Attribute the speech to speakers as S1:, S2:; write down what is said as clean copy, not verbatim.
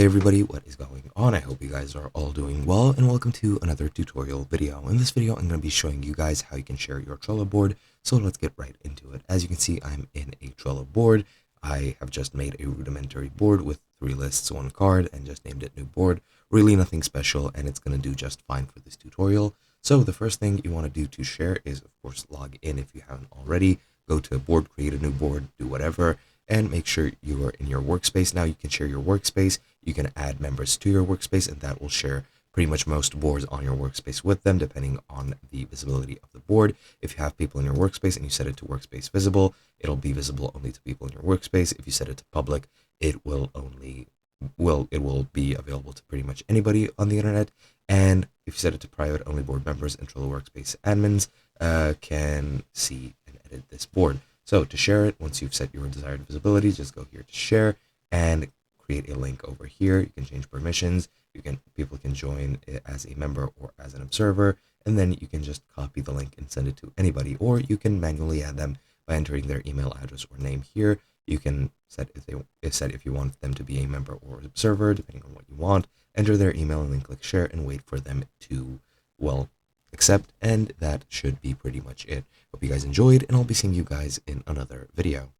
S1: Hey everybody, what is going on? I hope you guys are all doing well, and welcome to another tutorial video. In this video, I'm going to be showing you guys how you can share your Trello board, so let's get right into it. As you can see, I'm in a Trello board. I have just made a rudimentary board with 3 lists, 1 card, and just named it new board. Really nothing special, and it's going to do just fine for this tutorial. So the first thing you want to do to share is, of course, log in if you haven't already. Go to a board, create a new board, do whatever, and make sure you are in your workspace. Now you can share your workspace. You can add members to your workspace, and that will share pretty much most boards on your workspace with them, depending on the visibility of the board. If you have people in your workspace and you set it to workspace visible, it'll be visible only to people in your workspace. If you set it to public, it will be available to pretty much anybody on the internet. And if you set it to private, only board members and Trello workspace admins can see and edit this board. So to share it, once you've set your desired visibility, just go here to share and create a link over here. You can change permissions. People can join it as a member or as an observer, and then you can just copy the link and send it to anybody, or you can manually add them by entering their email address or name here. You can set if you want them to be a member or observer, depending on what you want. Enter their email and then click share and wait for them to, well, accept, and that should be pretty much it. Hope you guys enjoyed, and I'll be seeing you guys in another video.